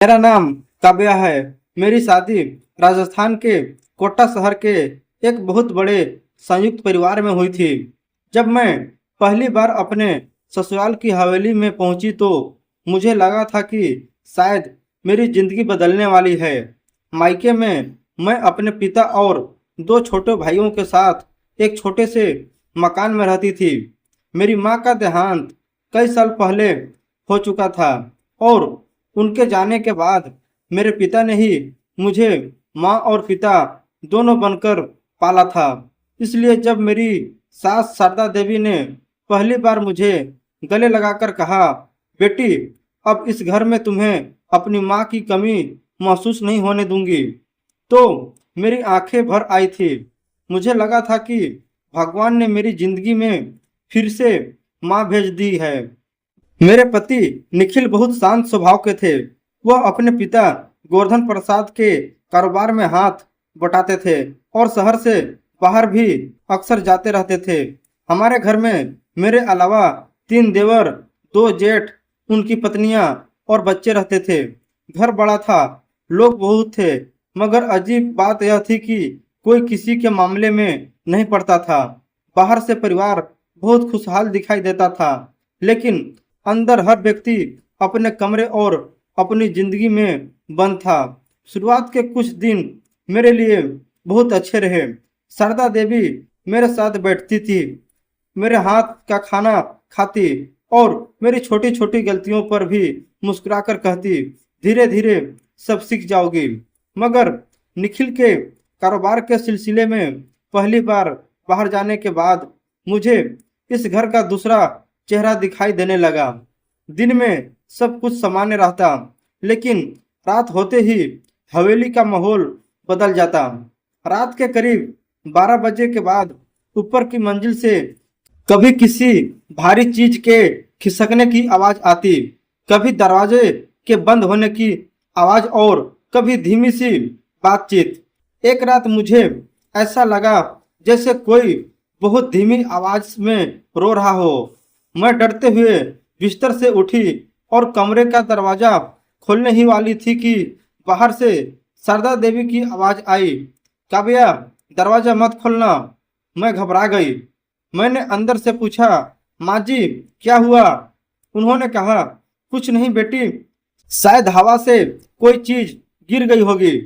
मेरा नाम काव्या है। मेरी शादी राजस्थान के कोटा शहर के एक बहुत बड़े संयुक्त परिवार में हुई थी। जब मैं पहली बार अपने ससुराल की हवेली में पहुंची तो मुझे लगा था कि शायद मेरी जिंदगी बदलने वाली है। मायके में मैं अपने पिता और दो छोटे भाइयों के साथ एक छोटे से मकान में रहती थी। मेरी माँ का देहांत कई साल पहले हो चुका था और उनके जाने के बाद मेरे पिता ने ही मुझे माँ और पिता दोनों बनकर पाला था। इसलिए जब मेरी सास शारदा देवी ने पहली बार मुझे गले लगाकर कहा, बेटी अब इस घर में तुम्हें अपनी माँ की कमी महसूस नहीं होने दूंगी, तो मेरी आंखें भर आई थी। मुझे लगा था कि भगवान ने मेरी जिंदगी में फिर से माँ भेज दी है। मेरे पति निखिल बहुत शांत स्वभाव के थे। वह अपने पिता गोवर्धन प्रसाद के कारोबार में हाथ बटाते थे और शहर से बाहर भी अक्सर जाते रहते थे। हमारे घर में मेरे अलावा 3 देवर, 2 जेठ, उनकी पत्नियां और बच्चे रहते थे। घर बड़ा था, लोग बहुत थे, मगर अजीब बात यह थी कि कोई किसी के मामले में नहीं पड़ता था। बाहर से परिवार बहुत खुशहाल दिखाई देता था, लेकिन अंदर हर व्यक्ति अपने कमरे और अपनी जिंदगी में बंद था। शुरुआत के कुछ दिन मेरे लिए बहुत अच्छे रहे। शारदा देवी मेरे साथ बैठती थी, मेरे हाथ का खाना खाती और मेरी छोटी छोटी गलतियों पर भी मुस्कुराकर कहती, धीरे धीरे सब सीख जाओगी। मगर निखिल के कारोबार के सिलसिले में पहली बार बाहर जाने के बाद मुझे इस घर का दूसरा चेहरा दिखाई देने लगा। दिन में सब कुछ सामान्य रहता, लेकिन रात होते ही हवेली का माहौल बदल जाता। रात के करीब 12 बजे के बाद ऊपर की मंजिल से कभी किसी भारी चीज के खिसकने की आवाज आती, कभी दरवाजे के बंद होने की आवाज और कभी धीमी सी बातचीत। एक रात मुझे ऐसा लगा जैसे कोई बहुत धीमी आवाज में रो रहा हो। मैं डरते हुए बिस्तर से उठी और कमरे का दरवाजा खोलने ही वाली थी कि बाहर से शारदा देवी की आवाज आई, काव्या दरवाजा मत खोलना। मैं घबरा गई। मैंने अंदर से पूछा, माँ जी क्या हुआ? उन्होंने कहा, कुछ नहीं बेटी, शायद हवा से कोई चीज गिर गई होगी,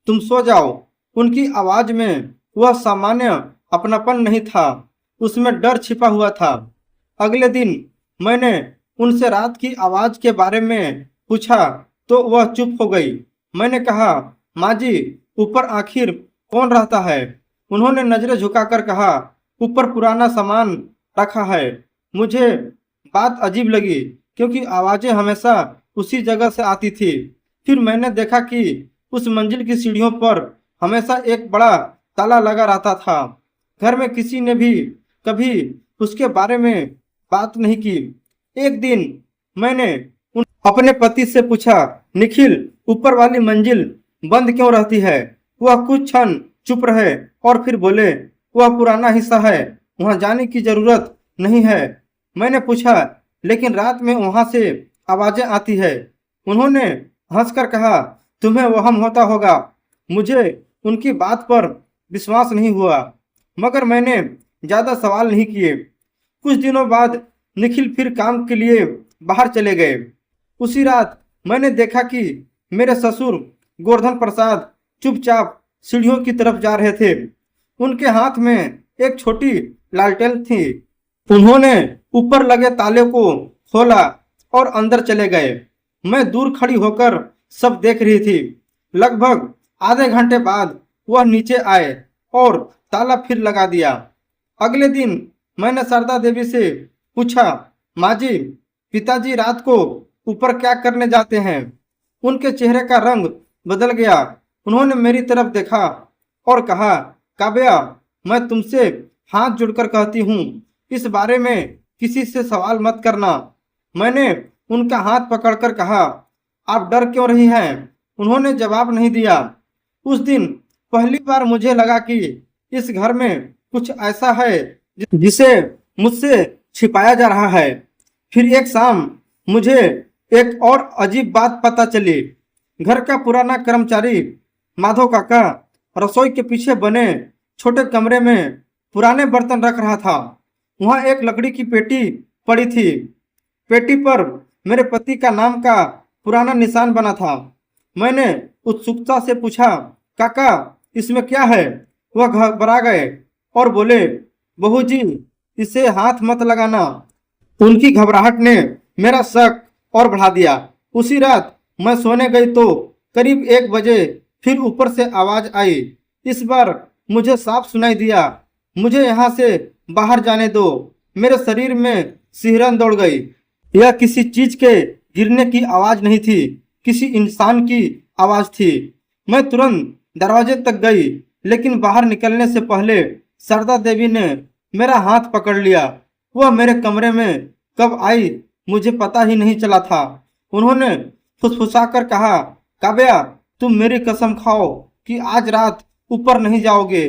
तुम सो जाओ। उनकी आवाज में वह सामान्य अपनापन नहीं था, उसमें डर छिपा हुआ था। अगले दिन मैंने उनसे रात की आवाज के बारे में पूछा तो वह चुप हो गई। मैंने कहा, माँ जी ऊपर आखिर कौन रहता है? उन्होंने नजरें झुकाकर कहा, ऊपर पुराना सामान रखा है। मुझे बात अजीब लगी क्योंकि आवाजें हमेशा उसी जगह से आती थी। फिर मैंने देखा कि उस मंजिल की सीढ़ियों पर हमेशा एक बड़ा ताला लगा रहता था। घर में किसी ने भी कभी उसके बारे में बात नहीं की। एक दिन मैंने अपने पति से पूछा, निखिल ऊपर वाली मंजिल बंद क्यों रहती है? वह कुछ क्षण चुप रहे और फिर बोले, वह पुराना हिस्सा है, वहां जाने की जरूरत नहीं है। मैंने पूछा, लेकिन रात में वहां से आवाजें आती है। उन्होंने हंसकर कहा, तुम्हें वहम होता होगा। मुझे उनकी बात पर विश्वास नहीं हुआ, मगर मैंने ज्यादा सवाल नहीं किए। कुछ दिनों बाद निखिल फिर काम के लिए बाहर चले गए। उसी रात मैंने देखा कि मेरे ससुर गोवर्धन प्रसाद चुपचाप सीढ़ियों की तरफ जा रहे थे। उनके हाथ में एक छोटी लालटेन थी। उन्होंने ऊपर लगे ताले को खोला और अंदर चले गए। मैं दूर खड़ी होकर सब देख रही थी। लगभग आधे घंटे बाद वह नीचे आए और ताला फिर लगा दिया। अगले दिन मैंने शारदा देवी से पूछा, माँ जी पिताजी रात को ऊपर क्या करने जाते हैं? उनके चेहरे का रंग बदल गया। उन्होंने मेरी तरफ देखा और कहा, काव्या मैं तुमसे हाथ जोड़कर कहती हूँ, इस बारे में किसी से सवाल मत करना। मैंने उनका हाथ पकड़कर कहा, आप डर क्यों रही हैं? उन्होंने जवाब नहीं दिया। उस दिन पहली बार मुझे लगा कि इस घर में कुछ ऐसा है जिसे मुझसे छिपाया जा रहा है। फिर एक शाम मुझे एक और अजीब बात पता चली। घर का पुराना कर्मचारी माधव काका रसोई के पीछे बने छोटे कमरे में पुराने बर्तन रख रहा था। वहां एक लकड़ी की पेटी पड़ी थी। पेटी पर मेरे पति का नाम का पुराना निशान बना था। मैंने उत्सुकता से पूछा, काका इसमें क्या है? वह घबरा गए और बोले, बहू जी इसे हाथ मत लगाना। उनकी घबराहट ने मेरा शक और बढ़ा दिया। उसी रात मैं सोने गई तो करीब 1 बजे फिर ऊपर से आवाज आई। इस बार मुझे साफ सुनाई दिया, मुझे यहाँ से बाहर जाने दो। मेरे शरीर में सिहरन दौड़ गई। यह किसी चीज के गिरने की आवाज नहीं थी, किसी इंसान की आवाज थी। मैं तुरंत दरवाजे तक गई, लेकिन बाहर निकलने से पहले शारदा देवी ने मेरा हाथ पकड़ लिया। वह मेरे कमरे में कब आई मुझे पता ही नहीं चला था। उन्होंने फुसफुसाकर कहा, काव्या तुम मेरी कसम खाओ कि आज रात ऊपर नहीं जाओगे।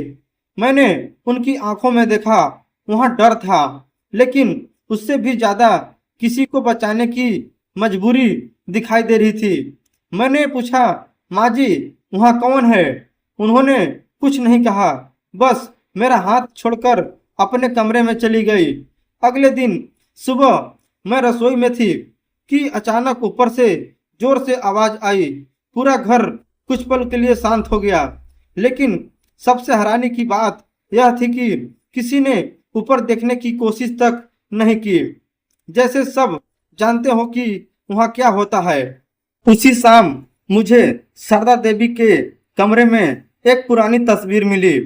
मैंने उनकी आंखों में देखा, वहां डर था, लेकिन उससे भी ज्यादा किसी को बचाने की मजबूरी दिखाई दे रही थी। मैंने पूछा, माँ जी वहां कौन है? उन्होंने कुछ नहीं कहा, बस मेरा हाथ छोड़कर अपने कमरे में चली गई। अगले दिन सुबह मैं रसोई में थी कि अचानक ऊपर से जोर से आवाज आई। पूरा घर कुछ पल के लिए शांत हो गया, लेकिन सबसे हैरानी की बात यह थी कि किसी ने ऊपर देखने की कोशिश तक नहीं की, जैसे सब जानते हो कि वहां क्या होता है। उसी शाम मुझे शारदा देवी के कमरे में एक पुरानी तस्वीर मिली।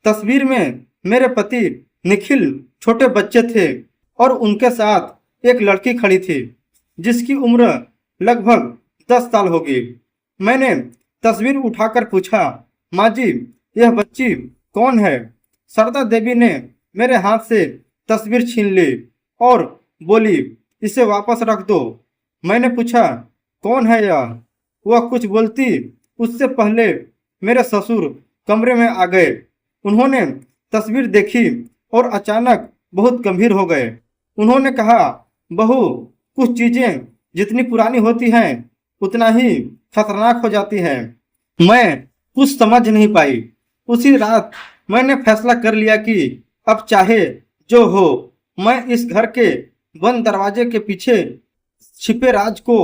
तस्वीर में मेरे पति निखिल छोटे बच्चे थे और उनके साथ एक लड़की खड़ी थी जिसकी उम्र लगभग 10 साल होगी। मैंने तस्वीर उठाकर पूछा, माँ जी यह बच्ची कौन है? शारदा देवी ने मेरे हाथ से तस्वीर छीन ली और बोली, इसे वापस रख दो। मैंने पूछा, कौन है यह? वह कुछ बोलती उससे पहले मेरे ससुर कमरे में आ गए। उन्होंने तस्वीर देखी और अचानक बहुत गंभीर हो गए। उन्होंने कहा, बहू कुछ चीजें जितनी पुरानी होती हैं उतना ही खतरनाक हो जाती हैं। मैं कुछ समझ नहीं पाई। उसी रात मैंने फैसला कर लिया कि अब चाहे जो हो मैं इस घर के बंद दरवाजे के पीछे छिपे राज को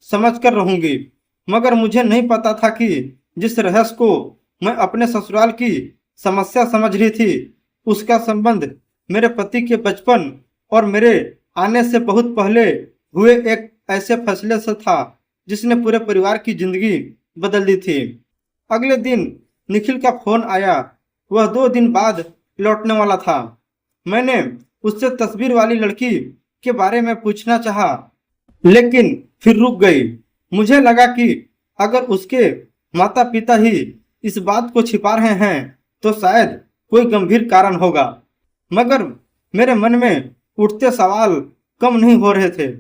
समझकर रहूंगी। मगर मुझे नहीं पता था कि जिस रहस्य को मैं अपने ससुराल की समस्या समझ रही थी उसका संबंध मेरे पति के बचपन और मेरे आने से बहुत पहले हुए एक ऐसे फैसले से था जिसने पूरे परिवार की जिंदगी बदल दी थी। अगले दिन निखिल का फोन आया। वह 2 दिन बाद लौटने वाला था। मैंने उससे तस्वीर वाली लड़की के बारे में पूछना चाहा, लेकिन फिर रुक गई। मुझे लगा कि अगर उसके माता पिता ही इस बात को छिपा रहे हैं तो शायद कोई गंभीर कारण होगा। मगर मेरे मन में उठते सवाल कम नहीं हो रहे थे।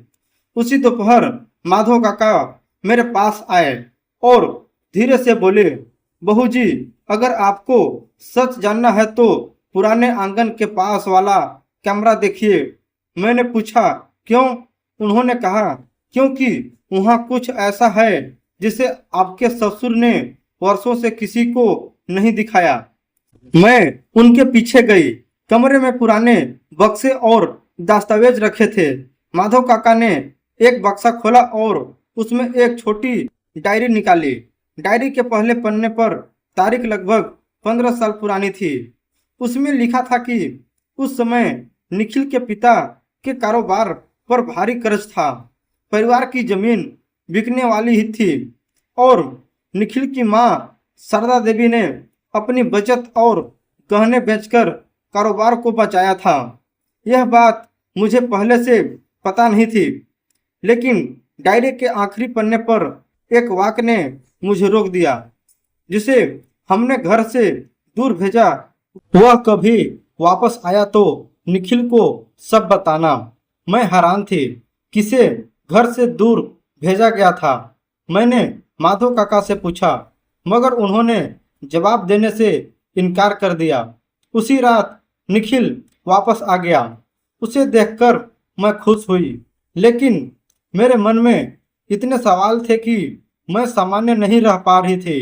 उसी दोपहर माधव काका मेरे पास आए और धीरे से बोले, बहू जी अगर आपको सच जानना है तो पुराने आंगन के पास वाला कमरा देखिए। मैंने पूछा, क्यों? उन्होंने कहा, क्योंकि वहां कुछ ऐसा है जिसे आपके ससुर ने वर्षों से किसी को नहीं दिखाया। मैं उनके पीछे गई। कमरे में पुराने बक्से और दस्तावेज रखे थे। माधव काका ने एक बक्सा खोला और उसमें एक छोटी डायरी निकाली। डायरी के पहले पन्ने पर तारीख लगभग 15 साल पुरानी थी। उसमें लिखा था कि उस समय निखिल के पिता के कारोबार पर भारी कर्ज था। परिवार की जमीन बिकने वाली ही थी और निखिल की मां शारदा देवी ने अपनी बचत और गहने बेचकर कारोबार को बचाया था। यह बात मुझे पहले से पता नहीं थी, लेकिन डायरी के आखिरी पन्ने पर एक वाक्य ने मुझे रोक दिया, जिसे हमने घर से दूर भेजा। वह कभी वापस आया तो निखिल को सब बताना। मैं हैरान थी, किसे घर से दूर भेजा गया था? मैंने माधव काका से पूछा, मगर उन्होंने जवाब देने से इनकार कर दिया। उसी रात निखिल वापस आ गया। उसे देखकर मैं खुश हुई, लेकिन मेरे मन में इतने सवाल थे कि मैं सामान्य नहीं रह पा रही थी।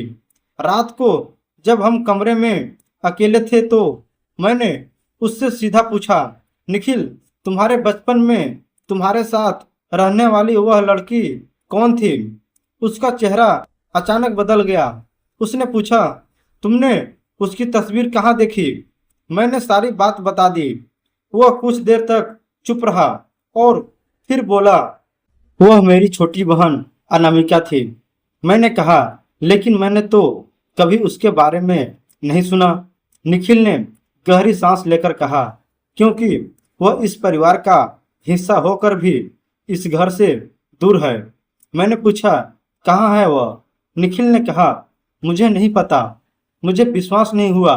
रात को जब हम कमरे में अकेले थे तो मैंने उससे सीधा पूछा, निखिल, तुम्हारे बचपन में तुम्हारे साथ रहने वाली वह लड़की कौन थी? उसका चेहरा अचानक बदल गया। उसने पूछा, तुमने उसकी तस्वीर कहाँ देखी? मैंने सारी बात बता दी। वह कुछ देर तक चुप रहा और फिर बोला, वह मेरी छोटी बहन अनामिका थी। मैंने कहा, लेकिन मैंने तो कभी उसके बारे में नहीं सुना। निखिल ने गहरी सांस लेकर कहा, क्योंकि वह इस परिवार का हिस्सा होकर भी इस घर से दूर है। मैंने पूछा, कहाँ है वह? निखिल ने कहा, मुझे नहीं पता। मुझे विश्वास नहीं हुआ।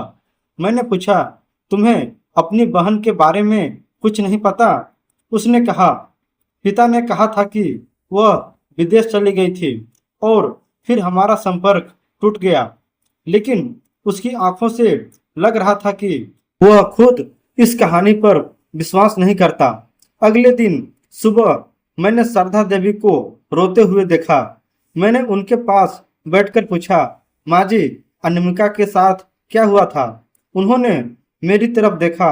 मैंने पूछा, तुम्हें अपनी बहन के बारे में कुछ नहीं पता? उसने कहा, पिता ने कहा था कि वह विदेश चली गई थी और फिर हमारा संपर्क टूट गया, लेकिन उसकी आंखों से लग रहा था कि वह खुद इस कहानी पर विश्वास नहीं करता। अगले दिन सुबह मैंने शारदा देवी को रोते हुए देखा। मैंने उनके पास बैठकर पूछा, माँ जी, अनामिका के साथ क्या हुआ था? उन्होंने मेरी तरफ देखा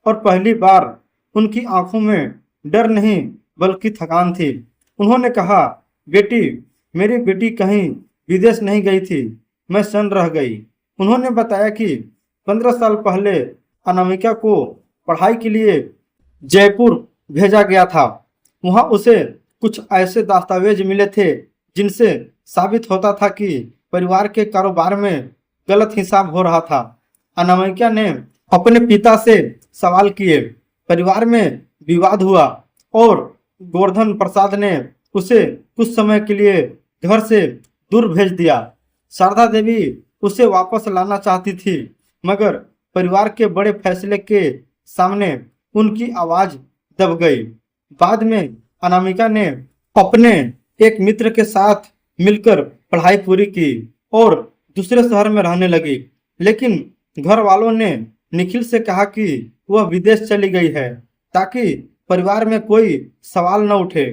और पहली बार उनकी आंखों में डर नहीं बल्कि थकान थी। उन्होंने कहा, बेटी, मेरी बेटी कहीं विदेश नहीं गई थी, मैं सन्न रह गई। उन्होंने बताया कि 15 साल पहले अनामिका को पढ़ाई के लिए जयपुर भेजा गया था। वहां उसे कुछ ऐसे दस्तावेज मिले थे जिनसे साबित होता था कि परिवार के कारोबार में गलत हिसाब हो रहा था। अनामिका ने अपने पिता से सवाल किए, परिवार में विवाद हुआ और गोवर्धन प्रसाद ने उसे कुछ समय के लिए घर से दूर भेज दिया। शारदा देवी उसे वापस लाना चाहती थी, मगर परिवार के बड़े फैसले के सामने उनकी आवाज दब गई। बाद में अनामिका ने अपने एक मित्र के साथ मिलकर पढ़ाई पूरी की और दूसरे शहर में रहने लगी, लेकिन घर वालों ने निखिल से कहा कि वह विदेश चली गई है ताकि परिवार में कोई सवाल न उठे।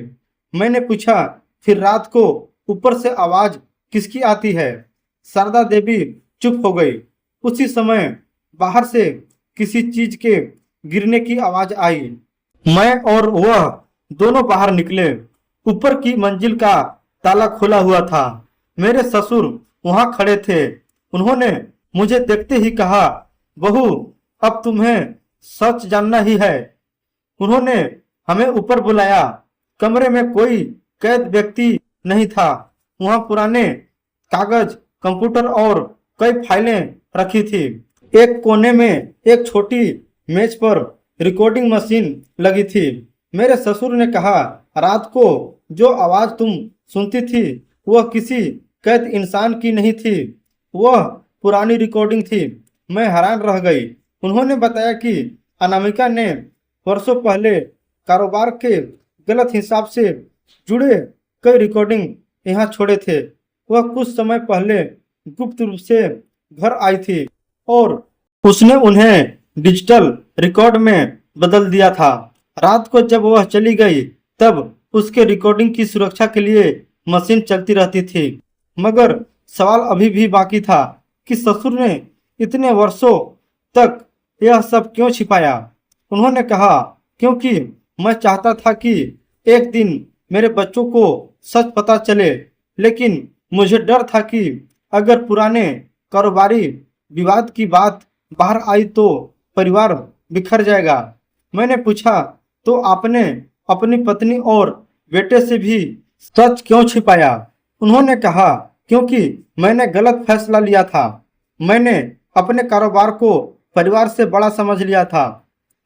मैंने पूछा, फिर रात को ऊपर से आवाज किसकी आती है? शारदा देवी चुप हो गई। उसी समय बाहर से किसी चीज के गिरने की आवाज आई। मैं और वह दोनों बाहर निकले। ऊपर की मंजिल का ताला खुला हुआ था। मेरे ससुर वहां खड़े थे। उन्होंने मुझे देखते ही कहा, बहू, अब तुम्हें सच जानना ही है। उन्होंने हमें ऊपर बुलाया। कमरे में कोई कैद व्यक्ति नहीं था। वहां पुराने कागज, कंप्यूटर और कई फाइलें रखी थी। एक कोने में एक छोटी मेज पर रिकॉर्डिंग मशीन लगी थी। मेरे ससुर ने कहा, रात को जो आवाज तुम सुनती थी वह किसी कैद इंसान की नहीं थी, वह पुरानी रिकॉर्डिंग थी। मैं हैरान रह गई। उन्होंने बताया कि अनामिका ने वर्षों पहले कारोबार के गलत हिसाब से जुड़े कई रिकॉर्डिंग यहाँ छोड़े थे। वह कुछ समय पहले गुप्त रूप से घर आई थी और उसने उन्हें डिजिटल रिकॉर्ड में बदल दिया था। रात को जब वह चली गई तब उसके रिकॉर्डिंग की सुरक्षा के लिए मशीन चलती रहती थी। मगर सवाल अभी भी बाकी था कि ससुर ने इतने वर्षों तक यह सब क्यों छिपाया। उन्होंने कहा, क्योंकि मैं चाहता था कि एक दिन मेरे बच्चों को सच पता चले, लेकिन मुझे डर था कि अगर पुराने कारोबारी विवाद की बात बाहर आई तो परिवार बिखर जाएगा। मैंने पूछा, तो आपने अपनी पत्नी और बेटे से भी सच क्यों छिपाया? उन्होंने कहा, क्योंकि मैंने गलत फैसला लिया था। मैंने अपने कारोबार को परिवार से बड़ा समझ लिया था।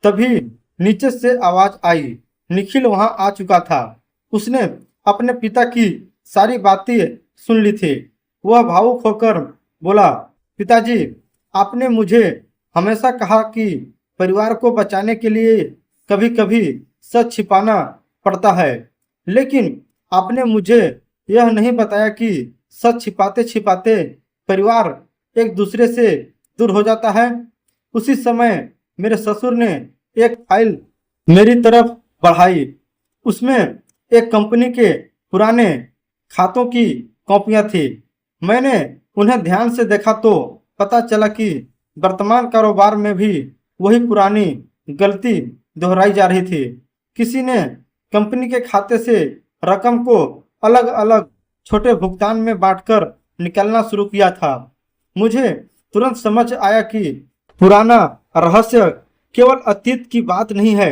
तभी नीचे से आवाज आई। निखिल वहां आ चुका था। उसने अपने पिता की सारी बातें सुन ली थी। वह भावुक होकर बोला, पिताजी, आपने मुझे हमेशा कहा कि परिवार को बचाने के लिए कभी कभी सच छिपाना पड़ता है, लेकिन आपने मुझे यह नहीं बताया कि सच छिपाते छिपाते परिवार एक दूसरे से दूर हो जाता है। उसी समय मेरे ससुर ने एक फाइल मेरी तरफ बढ़ाई। उसमें एक कंपनी के पुराने खातों की कॉपियां थी। मैंने उन्हें ध्यान से देखा तो पता चला कि वर्तमान कारोबार में भी वही पुरानी गलती दोहराई जा रही थी। किसी ने कंपनी के खाते से रकम को अलग अलग छोटे भुगतान में बांटकर निकालना शुरू किया था। मुझे तुरंत समझ आया कि पुराना रहस्य केवल अतीत की बात नहीं है।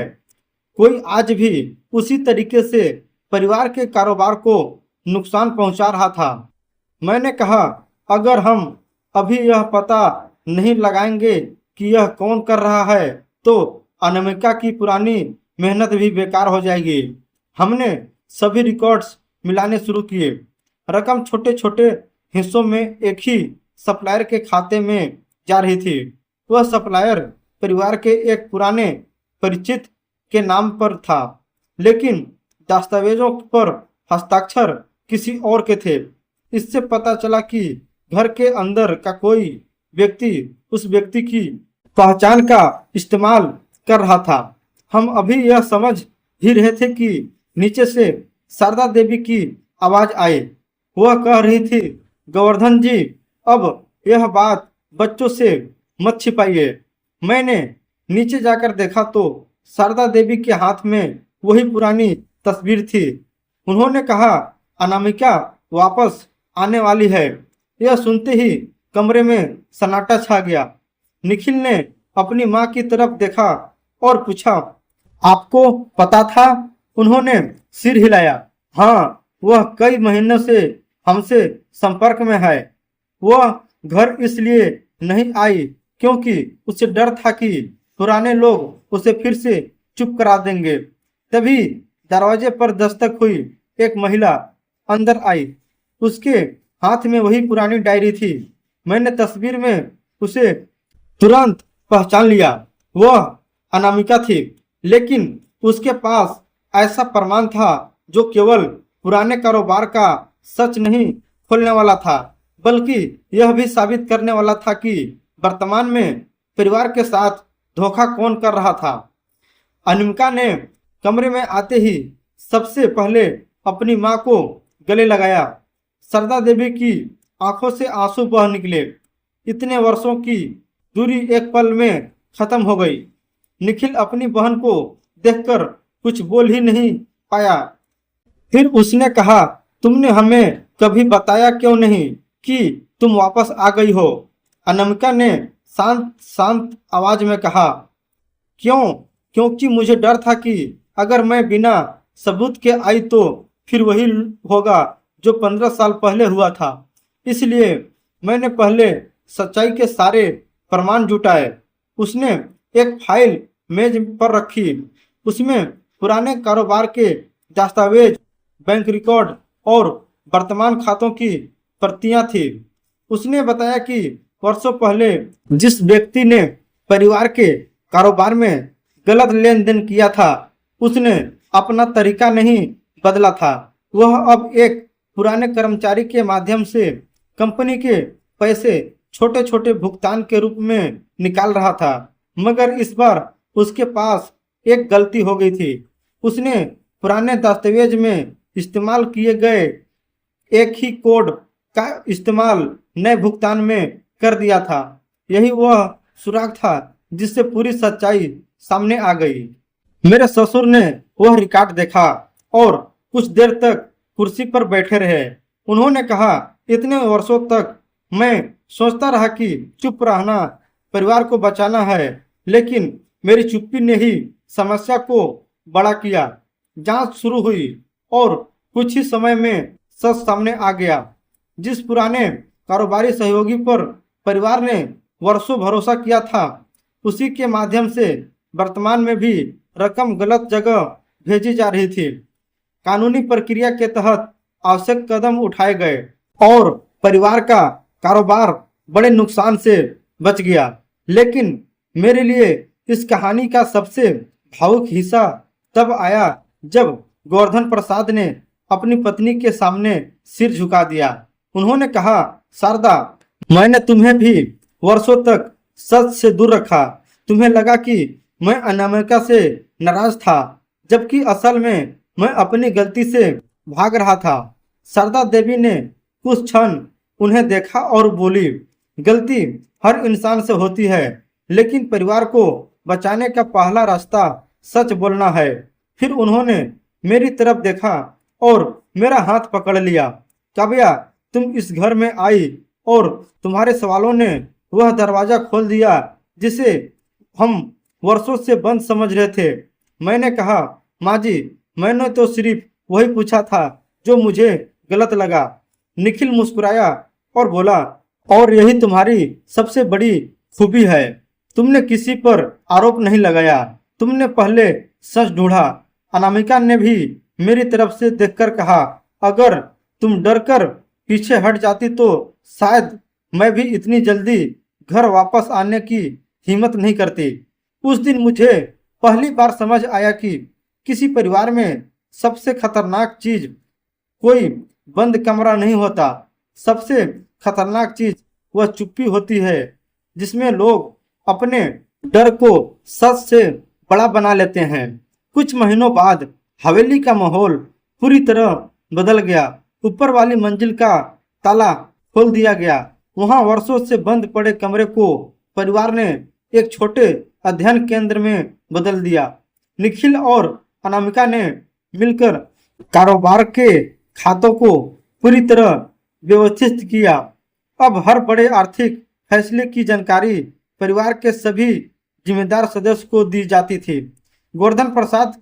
कोई आज भी उसी तरीके से परिवार के कारोबार को नुकसान पहुंचा रहा था। मैंने कहा, अगर हम अभी यह पता नहीं लगाएंगे कि यह कौन कर रहा है तो अनामिका की पुरानी मेहनत भी बेकार हो जाएगी। हमने सभी रिकॉर्ड्स मिलाने शुरू किए। रकम छोटे छोटे हिस्सों में एक ही सप्लायर के खाते में जा रही थी। वह सप्लायर परिवार के एक पुराने परिचित के नाम पर था, लेकिन दस्तावेजों पर हस्ताक्षर किसी और के थे। इससे पता चला कि घर के अंदर का कोई व्यक्ति उस व्यक्ति की पहचान का इस्तेमाल कर रहा था। हम अभी यह समझ ही रहे थे कि नीचे से शारदा देवी की आवाज आई। वह कह रही थी, गोवर्धन जी, अब यह बात बच्चों से मत छिपाइए। मैंने नीचे जाकर देखा तो शारदा देवी के हाथ में वही पुरानी तस्वीर थी। उन्होंने कहा, अनामिका वापस आने वाली है। यह सुनते ही कमरे में सन्नाटा छा गया। निखिल ने अपनी माँ की तरफ देखा और पूछा, आपको पता था? उन्होंने सिर हिलाया। हाँ, वह कई महीनों से हमसे संपर्क में है। वह घर इसलिए नहीं आई क्योंकि उसे डर था कि पुराने लोग उसे फिर से चुप करा देंगे। तभी दरवाजे पर दस्तक हुई। एक महिला अंदर आई। उसके हाथ में वही पुरानी डायरी थी। मैंने तस्वीर में उसे तुरंत पहचान लिया। वह अनामिका थी, लेकिन उसके पास ऐसा प्रमाण था जो केवल पुराने कारोबार का सच नहीं खोलने वाला था, बल्कि यह भी साबित करने वाला था कि वर्तमान में परिवार के साथ धोखा कौन कर रहा था। अनामिका ने कमरे में आते ही सबसे पहले अपनी माँ को गले लगाया। शारदा देवी की आंखों से आंसू बह निकले। इतने वर्षों की दूरी एक पल में खत्म हो गई। निखिल अपनी बहन को देखकर कुछ बोल ही नहीं पाया। फिर उसने कहा, तुमने हमें कभी बताया क्यों नहीं कि तुम वापस आ गई हो? अनामिका ने शांत शांत आवाज में कहा, क्योंकि मुझे डर था कि अगर मैं बिना सबूत के आई तो फिर वही होगा जो 15 साल पहले हुआ था। इसलिए मैंने पहले सच्चाई के सारे प्रमाण जुटाए। उसने एक फाइल मेज पर रखी। उसमें पुराने कारोबार के दस्तावेज, बैंक रिकॉर्ड और वर्तमान खातों की प्रतियां थी। उसने बताया कि वर्षों पहले जिस व्यक्ति ने परिवार के कारोबार में गलत लेन देन किया था, उसने अपना तरीका नहीं बदला था। वह अब एक पुराने कर्मचारी के माध्यम से कंपनी के पैसे छोटे छोटे भुगतान के रूप में निकाल रहा था। मगर इस बार उसके पास एक गलती हो गई थी। उसने पुराने दस्तावेज में इस्तेमाल किए गए एक ही कोड का इस्तेमाल नए भुगतान में कर दिया था। यही वह सुराग था जिससे पूरी सच्चाई सामने आ गई। मेरे ससुर ने वह रिकॉर्ड देखा और कुछ देर तक कुर्सी पर बैठे रहे। उन्होंने कहा, इतने वर्षों तक मैं सोचता रहा कि चुप रहना परिवार को बचाना है, लेकिन मेरी चुप्पी ने ही समस्या को बड़ा किया। जांच शुरू हुई और कुछ ही समय में सच सामने आ गया। जिस पुराने कारोबारी सहयोगी पर परिवार ने वर्षों भरोसा किया था, उसी के माध्यम से वर्तमान में भी रकम गलत जगह भेजी जा रही थी। कानूनी प्रक्रिया के तहत आवश्यक कदम उठाए गए और परिवार का कारोबार बड़े नुकसान से बच गया। लेकिन मेरे लिए इस कहानी का सबसे भावुक हिस्सा तब आया जब गोवर्धन प्रसाद ने अपनी पत्नी के सामने सिर झुका दिया। उन्होंने कहा, शारदा, मैंने तुम्हें भी वर्षों तक सच से दूर रखा। तुम्हें लगा कि मैं अनामिका से नाराज था, जबकि असल में मैं अपनी गलती से भाग रहा था। शारदा देवी ने कुछ क्षण उन्हें देखा और बोली, गलती हर इंसान से होती है, लेकिन परिवार को बचाने का पहला रास्ता सच बोलना है। फिर उन्होंने मेरी तरफ देखा और मेरा हाथ पकड़ लिया। काव्या, तुम इस घर में आई और तुम्हारे सवालों ने वह दरवाजा खोल दिया जिसे हम वर्षों से बंद समझ रहे थे। मैंने कहा, माँ जी, मैंने तो सिर्फ वही पूछा था जो मुझे गलत लगा। निखिल मुस्कुराया और बोला, और यही तुम्हारी सबसे बड़ी खूबी है। तुमने किसी पर आरोप नहीं लगाया, तुमने पहले सच ढूंढा। अनामिका ने भी मेरी तरफ से देखकर कहा, अगर तुम डरकर पीछे हट जाती तो शायद मैं भी इतनी जल्दी घर वापस आने की हिम्मत नहीं करती। उस दिन मुझे पहली बार समझ आया कि किसी परिवार में सबसे खतरनाक चीज कोई बंद कमरा नहीं होता। सबसे खतरनाक चीज वह चुप्पी होती है जिसमें लोग अपने डर को सच से बड़ा बना लेते हैं। कुछ महीनों बाद हवेली का माहौल पूरी तरह बदल गया। ऊपर वाली मंजिल का ताला खोल दिया गया। वहां वर्षों से बंद पड़े कमरे को परिवार ने एक छोटे अध्ययन केंद्र में बदल दिया। निखिल और अनामिका ने मिलकर कारोबार के खातों को पूरी तरह व्यवस्थित किया। अब हर बड़े आर्थिक फैसले की जानकारी परिवार के सभी जिम्मेदार सदस्य को दी जाती थी। गोवर्धन प्रसाद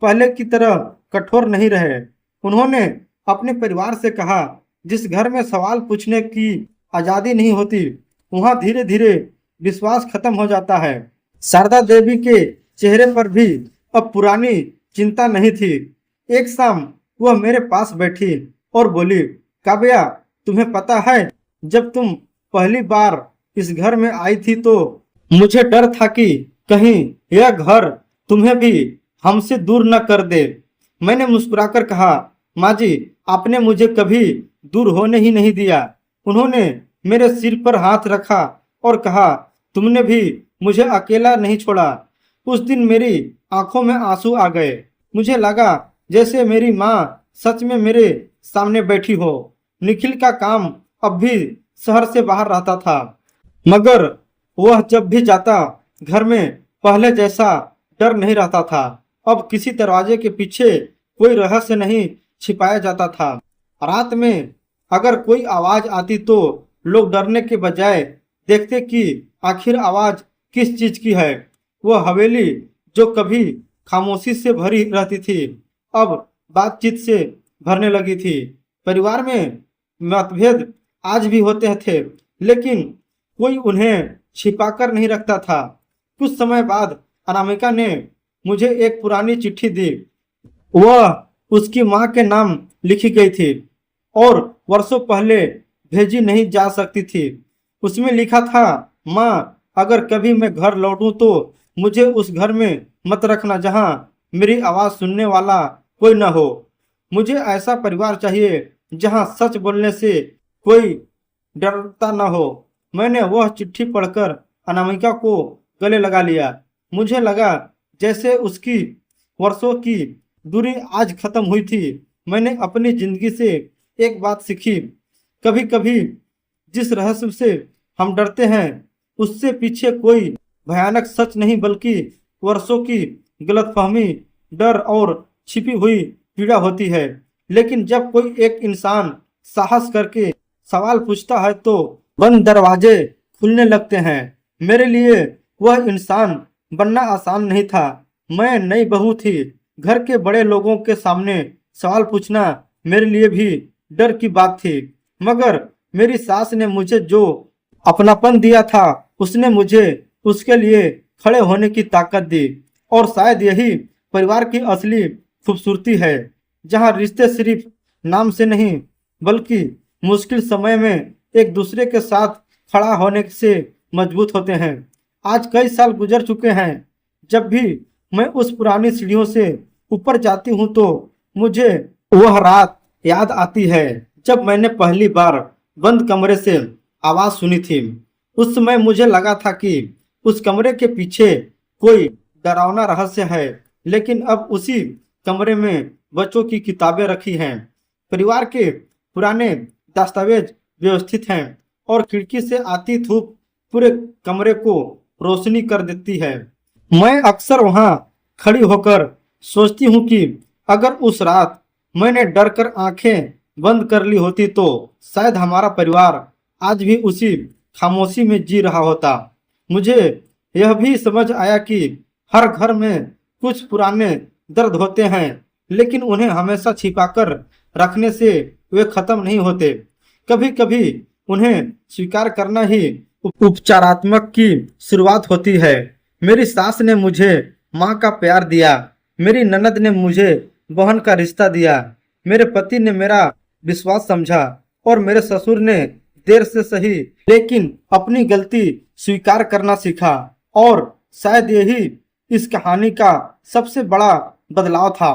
पहले की तरह कठोर नहीं रहे। उन्होंने अपने परिवार से कहा, जिस घर में सवाल पूछने की आजादी नहीं होती वहां धीरे धीरे विश्वास खत्म हो जाता है। शारदा देवी के चेहरे पर भी अब पुरानी चिंता नहीं थी। एक शाम वह मेरे पास बैठी और बोली, काव्या, तुम्हें पता है, जब तुम पहली बार इस घर में आई थी तो मुझे डर था कि कहीं यह घर तुम्हें भी हमसे दूर न कर दे। मैंने मुस्कुराकर कहा, माँ जी, आपने मुझे कभी दूर होने ही नहीं दिया। उन्होंने मेरे सिर पर हाथ रखा और कहा, तुमने भी मुझे अकेला नहीं छोड़ा। उस दिन मेरी आंखों में आंसू आ गए। मुझे लगा जैसे मेरी माँ सच में मेरे सामने बैठी हो। निखिल का काम अब भी शहर से बाहर रहता था, मगर वह जब भी जाता घर में पहले जैसा डर नहीं रहता था। अब किसी दरवाजे के पीछे कोई रहस्य नहीं छिपाया जाता था। रात में अगर कोई आवाज आती तो लोग डरने के बजाय देखते कि आखिर आवाज किस चीज की है। वह हवेली जो कभी खामोशी से भरी रहती थी अब बातचीत से भरने लगी थी। परिवार में मतभेद आज भी होते थे, लेकिन कोई उन्हें छिपाकर नहीं रखता था। कुछ समय बाद अनामिका ने मुझे एक पुरानी चिट्ठी दी। वह उसकी माँ के नाम लिखी गई थी और वर्षों पहले भेजी नहीं जा सकती थी। उसमें लिखा था, माँ, अगर कभी मैं घर लौटूं तो मुझे उस घर में मत रखना जहाँ मेरी आवाज़ सुनने वाला कोई न हो। मुझे ऐसा परिवार चाहिए जहाँ सच बोलने से कोई डरता न हो। मैंने वह चिट्ठी पढ़कर अनामिका को गले लगा लिया। मुझे लगा जैसे उसकी वर्षों की दूरी आज खत्म हुई थी। मैंने अपनी जिंदगी से एक बात सीखी, कभी कभी जिस रहस्य से हम डरते हैं उससे पीछे कोई भयानक सच नहीं बल्कि वर्षों की गलतफहमी, डर और छिपी हुई पीड़ा होती है। लेकिन जब कोई एक इंसान साहस करके सवाल पूछता है तो बंद दरवाजे खुलने लगते हैं। मेरे लिए वह इंसान बनना आसान नहीं था। मैं नई बहू थी। घर के बड़े लोगों के सामने सवाल पूछना मेरे लिए भी डर की बात थी, मगर मेरी सास ने मुझे जो अपनापन दिया था उसने मुझे उसके लिए खड़े होने की ताकत दी। और शायद यही परिवार की असली खूबसूरती है, जहां रिश्ते सिर्फ नाम से नहीं बल्कि मुश्किल समय में एक दूसरे के साथ खड़ा होने से मजबूत होते हैं। आज कई साल गुजर चुके हैं। जब भी मैं उस पुरानी सीढ़ियों से ऊपर जाती हूँ तो मुझे वह रात याद आती है जब मैंने पहली बार बंद कमरे से आवाज सुनी थी। उस समय मुझे लगा था कि उस कमरे के पीछे कोई डरावना रहस्य है, लेकिन अब उसी कमरे में बच्चों की किताबें रखी हैं, परिवार के पुराने दस्तावेज व्यवस्थित हैं और खिड़की से आती धूप पूरे कमरे को रोशनी कर देती है। मैं अक्सर वहां खड़ी होकर सोचती हूँ कि अगर उस रात मैंने डर कर आंखें बंद कर ली होती तो शायद हमारा परिवार आज भी उसी खामोशी में जी रहा होता। मुझे यह भी समझ आया कि हर घर में कुछ पुराने दर्द होते हैं, लेकिन उन्हें हमेशा छिपाकर रखने से वे खत्म नहीं होते। कभी कभी उन्हें स्वीकार करना ही उपचारात्मक की शुरुआत होती है। मेरी सास ने मुझे माँ का प्यार दिया, मेरी ननद ने मुझे बहन का रिश्ता दिया, मेरे पति ने मेरा विश्वास समझा और मेरे ससुर ने देर से सही लेकिन अपनी गलती स्वीकार करना सीखा। और शायद यही इस कहानी का सबसे बड़ा बदलाव था।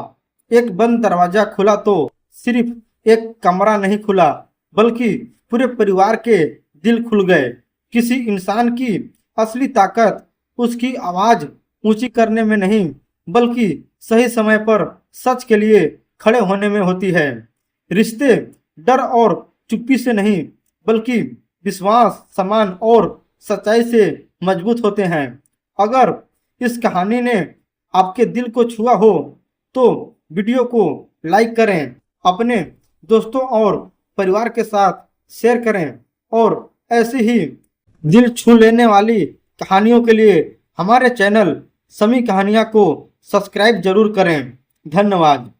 एक बंद दरवाजा खुला तो सिर्फ एक कमरा नहीं खुला, बल्कि पूरे परिवार के दिल खुल गए। किसी इंसान की असली ताकत उसकी आवाज ऊंची करने में नहीं, बल्कि सही समय पर सच के लिए खड़े होने में होती है। रिश्ते डर और चुप्पी से नहीं, बल्कि विश्वास, सम्मान और सच्चाई से मजबूत होते हैं। अगर इस कहानी ने आपके दिल को छुआ हो तो वीडियो को लाइक करें, अपने दोस्तों और परिवार के साथ शेयर करें और ऐसी ही दिल छू लेने वाली कहानियों के लिए हमारे चैनल समी कहानियाँ को सब्सक्राइब जरूर करें। धन्यवाद।